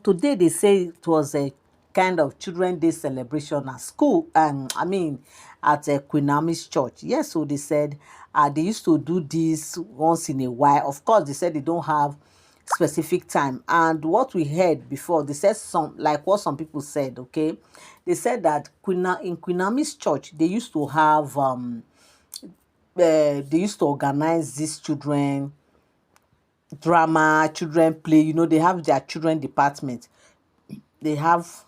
today they say it was a kind of Children Day celebration at school. At Queen Naomi's church. Yes, so they said they used to do this once in a while. Of course, they said they don't have specific time. And what we heard before, they said some like what some people said. Okay, they said that in Queen Naomi's church they used to have they used to organize these children drama, children play. They have their children department. They have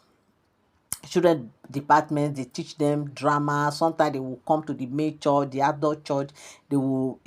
children department. They teach them drama. Sometimes they will come to the main church, the adult church. They will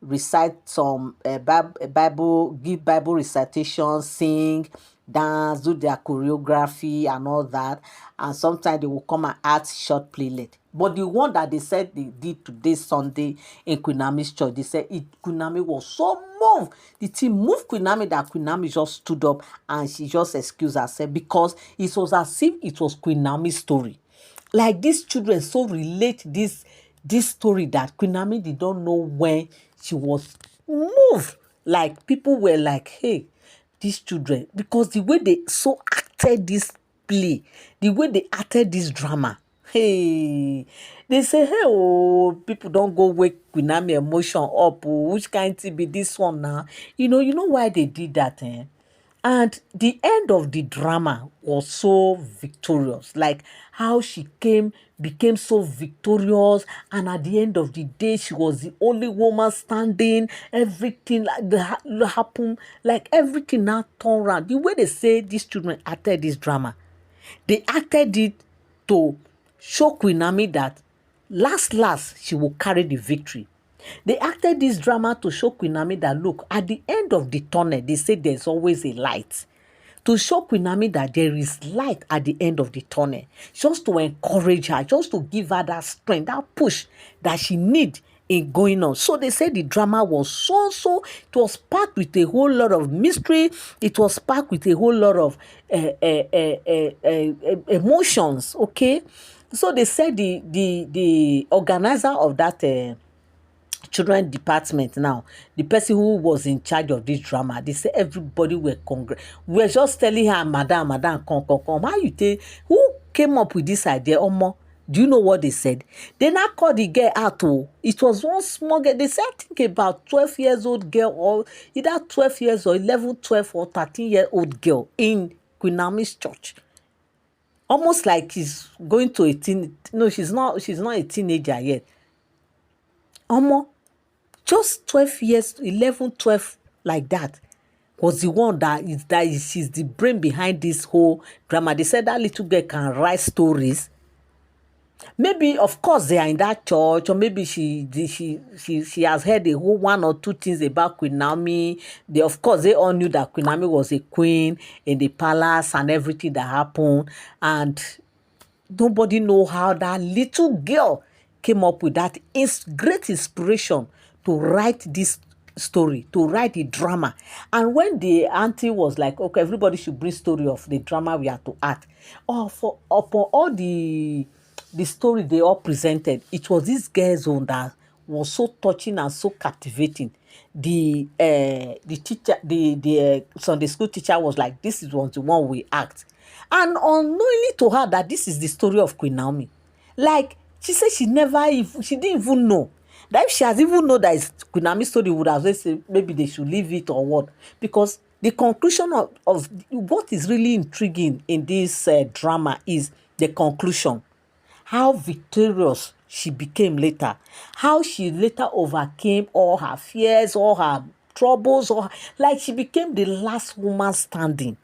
recite some bible, give bible recitation, sing, dance, do their choreography and all that. And sometimes they will come and act short playlet. But the one that they said they did today Sunday in Queen Naomi's church, they said Queen Naomi was so moved. The team moved Queen Naomi that Queen Naomi just stood up and she just excused herself, because it was as if it was Queen Naomi's story. Like, these children so relate this story that Queen Naomi did not know when she was moved. Like, people were like, hey, these children, because the way they so acted this play, the way they acted this drama, hey, they say, hey, oh, people don't go wake Queen Naomi emotion up. Oh, which kind of be this one now? You know why they did that, eh? And the end of the drama was so victorious. Like, how she became so victorious, and at the end of the day, she was the only woman standing. Everything like that happened, like everything now turned around. The way they say these children acted this drama, they acted it to show Queen Naomi that last she will carry the victory. They acted this drama to show Queen Naomi that, look, at the end of the tunnel, they say there's always a light. To show Queen Naomi that there is light at the end of the tunnel. Just to encourage her, just to give her that strength, that push that she needs in going on. So they said the drama was so it was packed with a whole lot of mystery. It was packed with a whole lot of emotions. Okay, so they said the organizer of that children department, now the person who was in charge of this drama, they say everybody we're just telling her, madam, come, how you tell, who came up with this idea, Omo? Do you know what they said? They now called the girl out. Oh, it was one small girl. They said, I think about 12 years old girl, or either 12 years or 11, 12 or 13-year-old girl in Queen Naomi's church. Almost like she's going to she's not a teenager yet. Omo, just 12 years, 11, 12, like that, was the one she's the brain behind this whole drama. They said that little girl can write stories. Maybe, of course, they are in that church, or maybe she has heard a whole one or two things about Queen Naomi. Of course, they all knew that Queen Naomi was a queen in the palace and everything that happened. And nobody know how that little girl came up with that great inspiration to write this story, to write the drama. And when the auntie was like, okay, everybody should bring story of the drama we have to act, upon all the story they all presented, it was this girl's own that was so touching and so captivating. The teacher, the Sunday school teacher, was like, this is the one we act. And unknowingly to her that this is the story of Queen Naomi. Like, she said she didn't even know. That if she has even known that it's Queen Naomi's story, would have said maybe they should leave it or what. Because the conclusion of what is really intriguing in this drama is the conclusion. How victorious she became later. How she later overcame all her fears, all her troubles. Like, she became the last woman standing.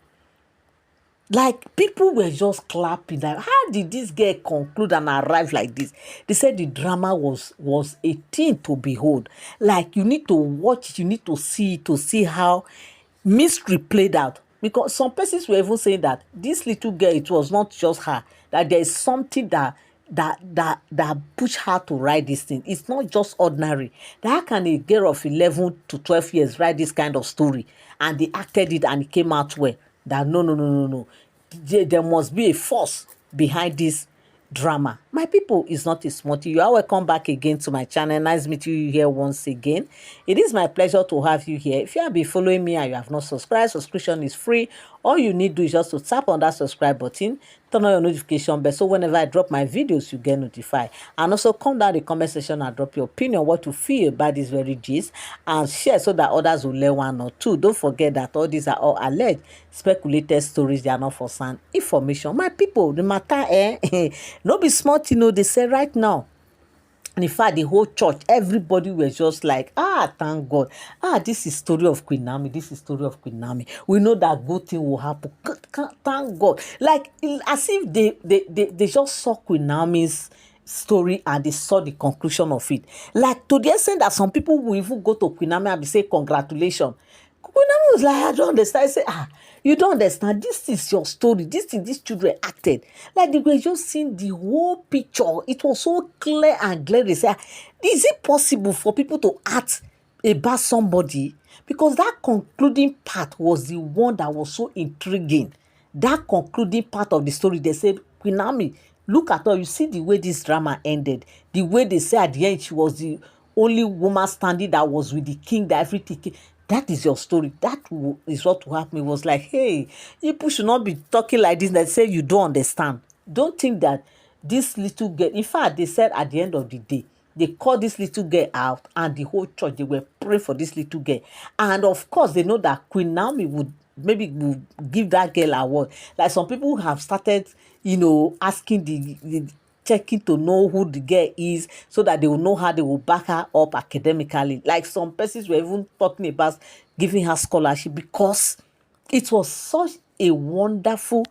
Like, people were just clapping. Like, how did this girl conclude and arrive like this? They said the drama was a thing to behold. Like, you need to watch it, you need to see how mystery played out. Because some persons were even saying that this little girl, it was not just her, that there is something that pushed her to write this thing. It's not just ordinary. How can a girl of 11 to 12 years write this kind of story? And they acted it and it came out well. That no. There must be a force behind this drama. My people, is not a small thing. You are welcome back again to my channel. Nice meeting you here once again. It is my pleasure to have you here. If you have been following me and you have not subscribed, subscription is free. All you need to do is just to tap on that subscribe button, turn on your notification bell, so whenever I drop my videos, you get notified. And also come down the comment section and drop your opinion, what you feel about this very gist, and share so that others will learn one or two. Don't forget that all these are all alleged speculated stories. They are not for sound information. My people, the matter no be smart, they say right now. And in fact, the whole church, everybody was just like, thank God. This is story of Queen Naomi. This is story of Queen Naomi. We know that good thing will happen. Thank God. Like, as if they just saw Queen Naomi's story and they saw the conclusion of it. Like, to the extent that some people will even go to Queen Naomi and be say, congratulations. Queen Naomi was like, I don't understand. I say, you don't understand. This is your story. This is these children acted. Like, they were just seeing the whole picture. It was so clear and clear. They say, is it possible for people to act about somebody? Because that concluding part was the one that was so intriguing. That concluding part of the story, they said, Queen Naomi, look at her. You see the way this drama ended. The way they say at the end she was the only woman standing that was with the king, that everything. That is your story. That is what will happen. It was like, hey, people should not be talking like this. They say you don't understand. Don't think that this little girl, in fact, they said at the end of the day, they called this little girl out and the whole church, they were praying for this little girl. And of course, they know that Queen Naomi would give that girl award. Like some people have started, asking the checking to know who the girl is so that they will know how they will back her up academically. Like some persons were even talking about giving her scholarship because it was such a wonderful,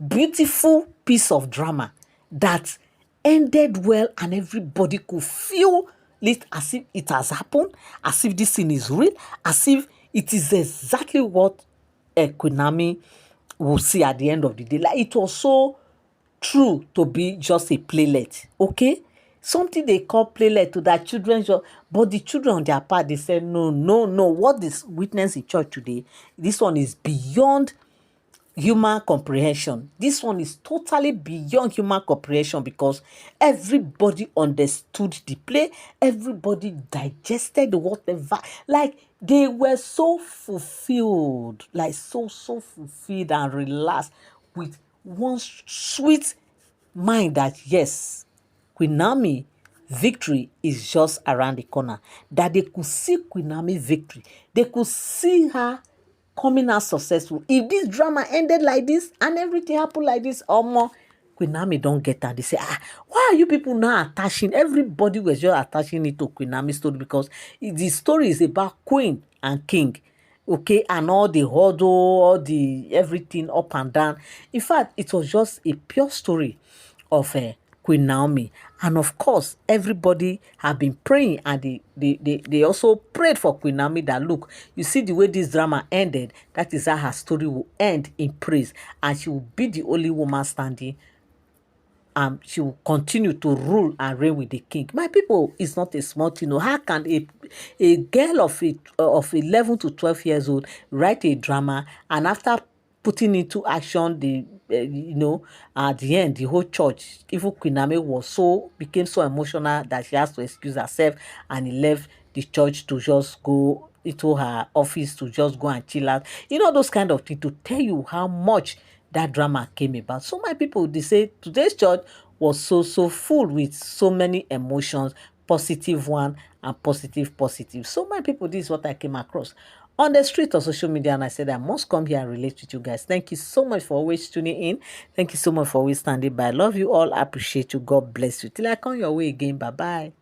beautiful piece of drama that ended well and everybody could feel it as if it has happened, as if this thing is real, as if it is exactly what Queen Naomi will see at the end of the day. Like it was so true to be just a playlet, okay? Something they call playlet to that children just, but the children on their part, they said, no, no, no. What is witnessed in church today, this one is beyond human comprehension. This one is totally beyond human comprehension because everybody understood the play, everybody digested whatever. Like they were so fulfilled, like so fulfilled and relaxed with one sweet mind that yes, Queen Naomi victory is just around the corner. That they could see Queen Naomi victory. They could see her coming out successful. If this drama ended like this and everything happened like this, more Queen Naomi don't get that. They say, why are you people now attaching? Everybody was just attaching it to Queen Naomi's story because the story is about queen and king. Okay, and all the huddle, all the everything up and down. In fact, it was just a pure story of Queen Naomi. And of course, everybody have been praying and they also prayed for Queen Naomi that, look, you see the way this drama ended, that is how her story will end in praise. And she will be the only woman standing. She will continue to rule and reign with the king. My people, it's not a small thing. How can a girl of 11 to 12 years old write a drama and after putting into action at the end, the whole church, even Queen Naomi became so emotional that she has to excuse herself and he left the church to just go into her office to just go and chill out. Those kind of things to tell you how much that drama came about. So my people, they say today's church was so full with so many emotions, positive one and positive. So my people, this is what I came across on the street of social media, and I said I must come here and relate with you guys. Thank you so much for always tuning in. Thank you so much for always standing by. I love you all. I appreciate you. God bless you. Till I come your way again. Bye bye.